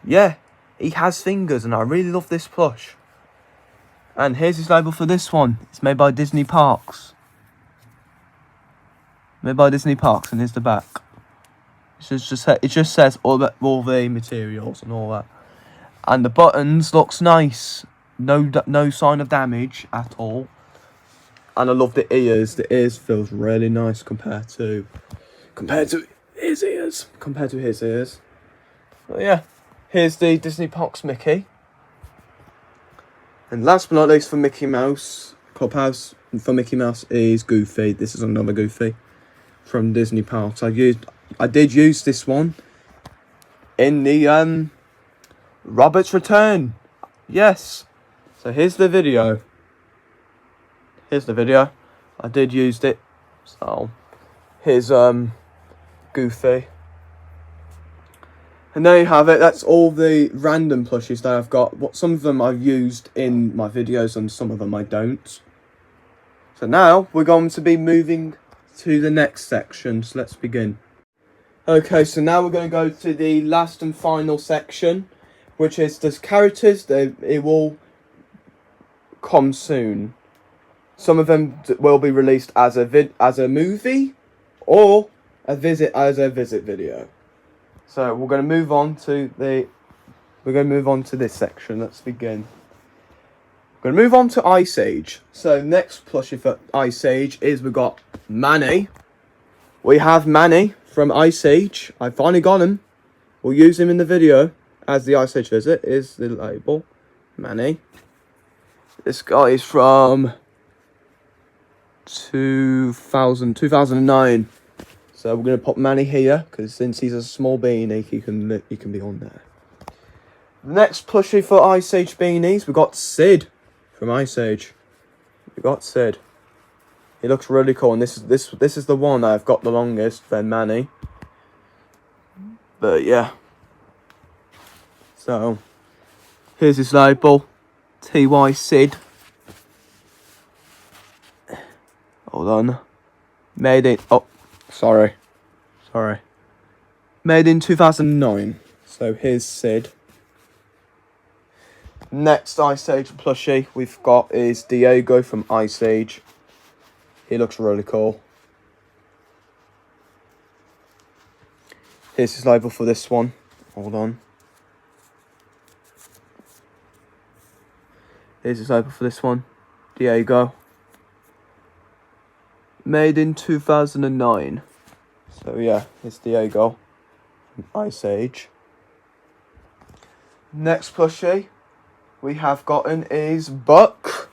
Yeah, he has fingers and I really love this plush. And here's his label for this one. It's made by Disney Parks. Made by Disney Parks, and here's the back. It just says all the materials and all that. And the buttons looks nice. No sign of damage at all. And I love the ears. The ears feels really nice compared to his ears. But yeah, here's the Disney Parks Mickey. And last but not least for Mickey Mouse Clubhouse for Mickey Mouse is Goofy. This is another Goofy from Disney Parks. I did use this one in the Robert's Return. Yes. So here's the video. I did use it. So here's Goofy. And there you have it. That's all the random plushies that I've got. Some of them I've used in my videos and some of them I don't. So now we're going to be moving to the next section. So let's begin. Okay, so now we're going to go to the last and final section, which is the characters. It will come soon. Some of them will be released as a movie or a visit video. So we're going to move on to this section. Let's begin. We're going to move on to Ice Age. So next plushie for Ice Age is we've got Manny. We have Manny from Ice Age. I finally got him. We'll use him in the video as the Ice Age visit. Is the label Manny. This guy is from 2009. So we're going to pop Manny here, because since he's a small beanie, he can be on there. Next plushie for Ice Age beanies, we've got Sid from Ice Age. He looks really cool, and this is the one that I've got the longest, then Manny. But yeah. So here's his label, TY Sid. Hold on. Made in 2009. So here's Sid. Next Ice Age plushie we've got is Diego from Ice Age. He looks really cool. Here's his label for this one. Hold on. Here's his label for this one. Diego. Made in 2009. So yeah, it's Diego from Ice Age. Next plushie we have gotten is Buck.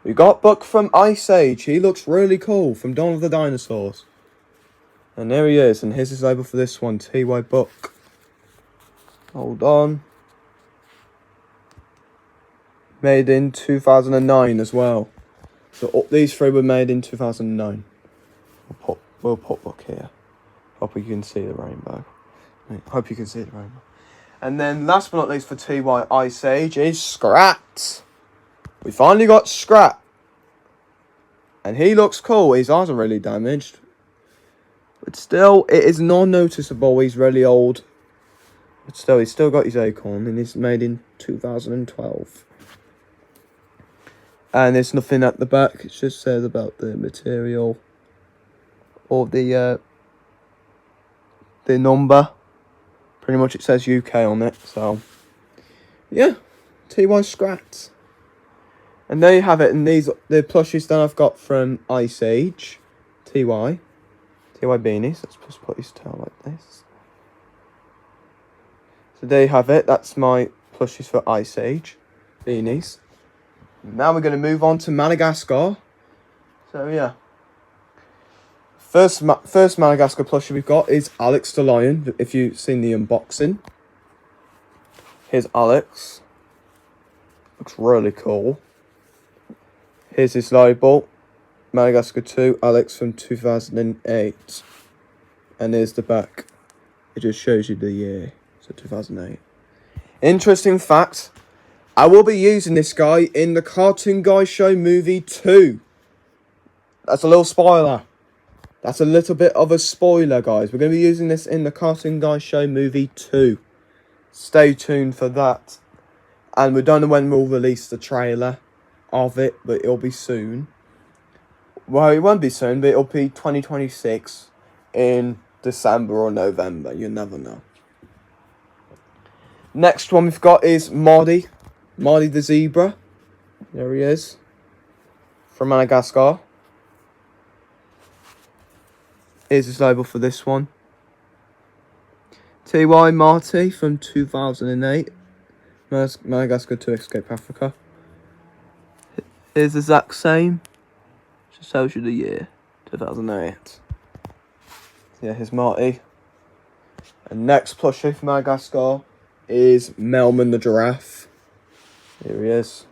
We got Buck from Ice Age. He looks really cool from Dawn of the Dinosaurs. And there he is. And here's his label for this one, TY Buck. Hold on. Made in 2009 as well. So these three were made in 2009. We'll put Buck here. Hope you can see the rainbow. I hope you can see it right now. And then last but not least for TY Ice Age is Scrat. We finally got Scrat. And he looks cool. His eyes are really damaged. But still, it is non-noticeable. He's really old. But still, he's still got his acorn. And it's made in 2012. And there's nothing at the back. It just says about the material. Or the number. Pretty much it says UK on it. So, yeah. TY Scrat. And there you have it. And these the plushies that I've got from Ice Age. TY beanies. Let's just put his tail like this. So there you have it. That's my plushies for Ice Age beanies. Now we're going to move on to Madagascar. So yeah. First Madagascar plushie we've got is Alex the Lion. If you've seen the unboxing. Here's Alex. Looks really cool. Here's his label. Madagascar 2, Alex from 2008. And there's the back. It just shows you the year. So 2008. Interesting fact. I will be using this guy in the Cartoon Guy Show movie 2. That's a little spoiler. That's a little bit of a spoiler, guys. We're going to be using this in the Cartoon Guy Show movie 2. Stay tuned for that. And we don't know when we'll release the trailer of it, but it'll be soon. Well, it won't be soon, but it'll be 2026 in December or November. You never know. Next one we've got is Marty. Marty the zebra. There he is. From Madagascar. Here's his label for this one. TY Marty from 2008. Madagascar to Escape Africa. Here's the exact same. Just tells you the year. 2008. Yeah, here's Marty. And next plushie from Madagascar is Melman the giraffe. Here he is.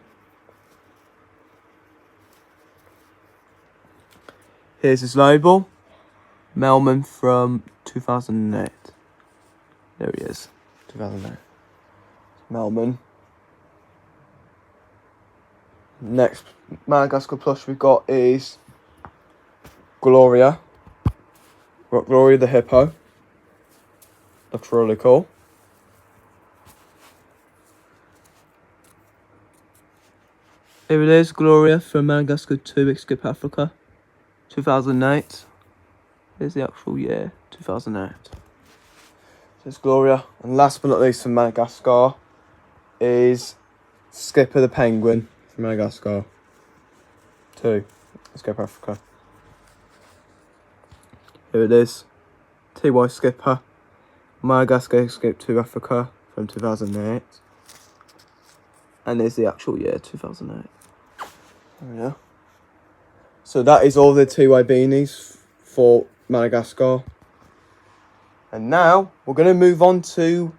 Here's his label. Melman from 2008. There he is. 2008. Melman. Next Madagascar plush we've got is Gloria. We've got Gloria the hippo. Looks really cool. Here it is, Gloria from Madagascar 2 Escape Africa. 2008. Here's the actual year, 2008. There's Gloria. And last but not least from Madagascar is Skipper the penguin from Madagascar 2 Escape Africa. Here it is. TY Skipper. Madagascar Escape to Africa from 2008. And there's the actual year, 2008. Oh, yeah. So that is all the TY beanies for Madagascar. And now we're going to move on to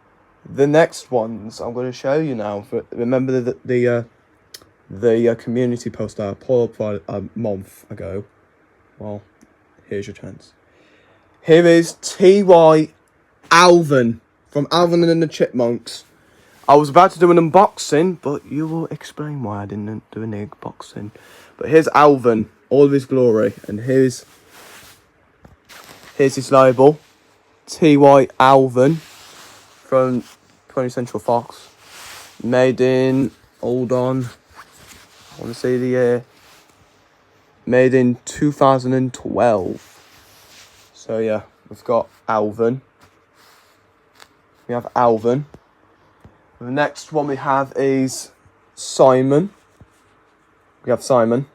the next ones I'm going to show you now. But remember the community post I put up a month ago. Well, here's your chance. Here is TY Alvin from Alvin and the Chipmunks. I was about to do an unboxing, but you will explain why I didn't do an unboxing. But here's Alvin, all of his glory, and here's his label, TY Alvin from 20th Central Fox, made in, hold on, I want to see the year, made in 2012. So yeah, we've got Alvin. We have Alvin. The next one we have is Simon. We have Simon.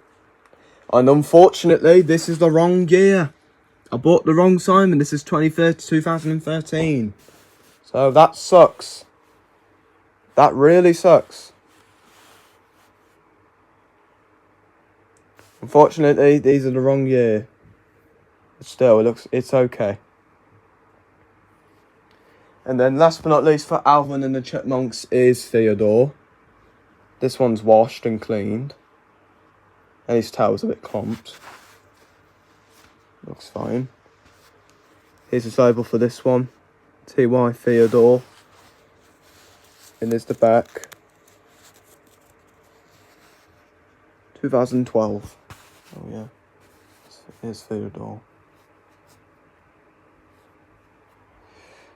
And unfortunately, this is the wrong year. I bought the wrong Simon. This is 2013. So that sucks. That really sucks. Unfortunately, these are the wrong year. But still, it's okay. And then last but not least for Alvin and the Chipmunks is Theodore. This one's washed and cleaned. And his tail's a bit clumped. Looks fine. Here's his label for this one. T.Y. Theodore. And there's the back. 2012. Oh yeah. Here's Theodore.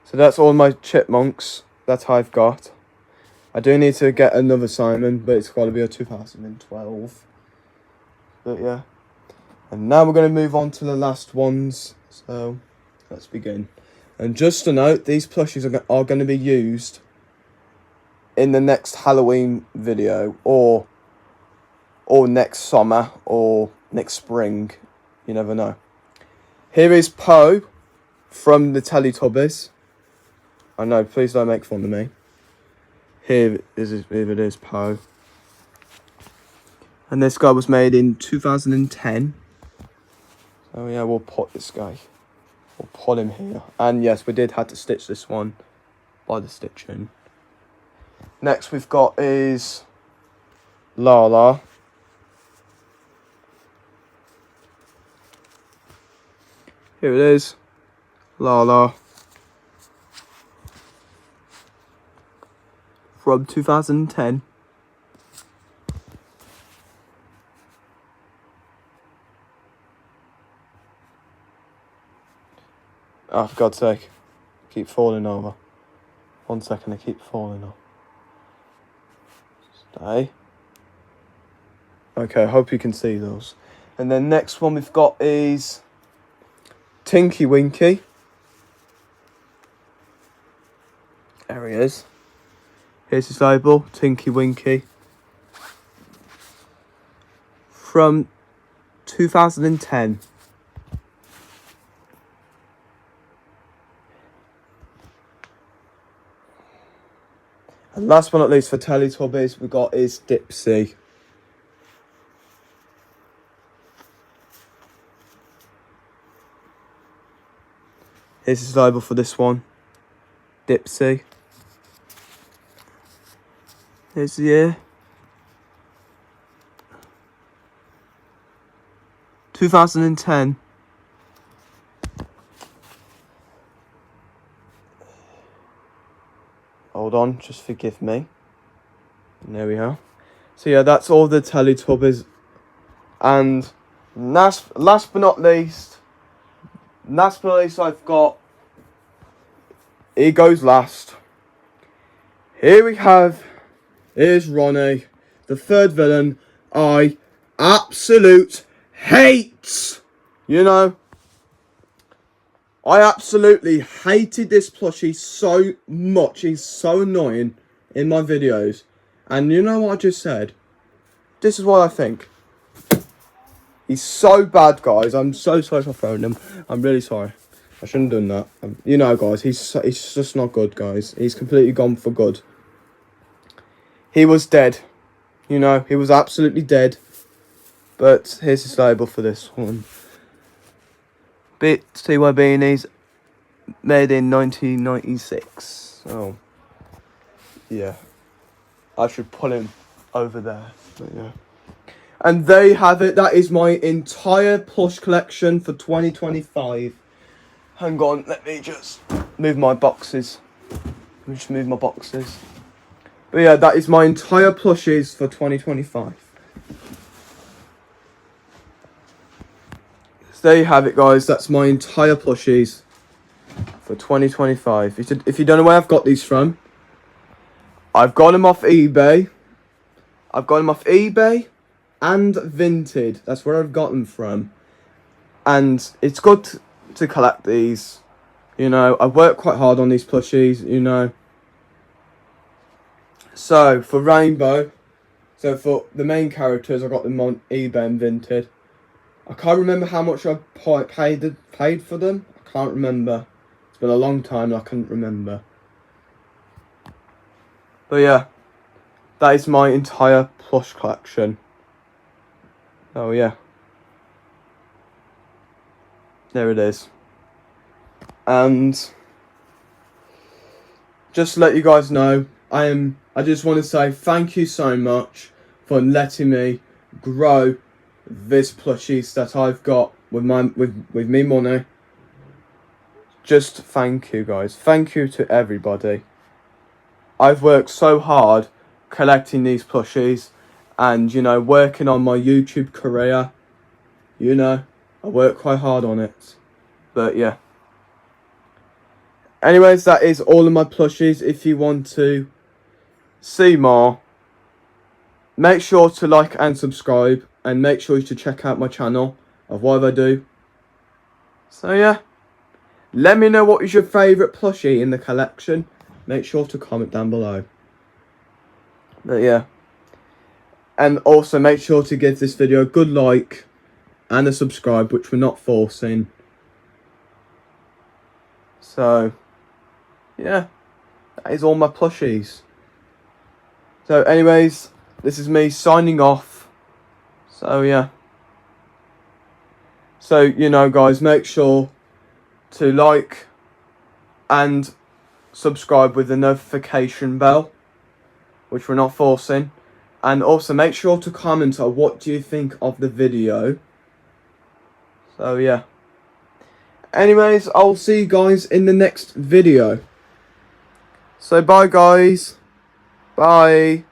So that's all my chipmunks that I've got. I do need to get another Simon, but it's got to be a 2012. But yeah. And now we're going to move on to the last ones. So let's begin. And just to note, these plushies are going to be used in the next Halloween video, or next summer, or next spring. You never know. Here is Poe from the Teletubbies. I know, please don't make fun of me. Here it is, Poe. And this guy was made in 2010. So yeah, we'll put this guy. We'll put him here. And yes, we did have to stitch this one by the stitching. Next we've got is Lala. Here it is. Lala. From 2010. Oh, for God's sake. I keep falling over. 1 second, I keep falling over. Stay. Okay, I hope you can see those. And then next one we've got is Tinky Winky. There he is. Here's his label, Tinky Winky. From 2010. And last but not least for Teletubbies, we got is Dipsy. Here's his label for this one, Dipsy. Here's the year. 2010. Hold on, just forgive me. And there we are. So yeah, that's all the Teletubbies. And last but not least, I've got, he goes last. Here we have, here's Ronnie, the third villain I absolute hate. You know, I absolutely hated this plushie so much. He's so annoying in my videos. And you know what I just said? This is what I think. He's so bad, guys. I'm so sorry for throwing him. I'm really sorry. I shouldn't have done that. You know, guys, he's just not good, guys. He's completely gone for good. He was dead. You know, he was absolutely dead. But here's his label for this one. T.Y. Beanies, made in 1996. So, yeah. I should pull him over there. But yeah. And there you have it. That is my entire plush collection for 2025. Hang on, let me just move my boxes. Let me just move my boxes. But yeah, that is my entire plushies for 2025. So there you have it, guys. That's my entire plushies for 2025. If you don't know where I've got these from, I've got them off eBay. And Vinted. That's where I've got them from. And it's good to collect these. You know, I work quite hard on these plushies, you know. So, for Rainbow, so for the main characters, I got them on eBay and Vinted. I can't remember how much I paid for them. I can't remember. It's been a long time and I couldn't remember. But yeah, that is my entire plush collection. Oh yeah. There it is. And just to let you guys know, I just want to say thank you so much for letting me grow this plushies that I've got with me money. just thank you guys. Thank you to everybody. I've worked so hard collecting these plushies and, you know, working on my YouTube career. You know, I work quite hard on it. But yeah. Anyways, that is all of my plushies. If you want to see more, make sure to like and subscribe. And make sure to check out my channel of what I do. So yeah. Let me know what is your favourite plushie in the collection. Make sure to comment down below. But yeah. And also make sure to give this video a good like and a subscribe, which we're not forcing. So, yeah. That is all my plushies. So anyways, this is me signing off. So yeah. So, you know guys, make sure to like and subscribe with the notification bell, which we're not forcing. And also make sure to comment on what do you think of the video. So yeah. Anyways, I'll see you guys in the next video. So bye guys. Bye.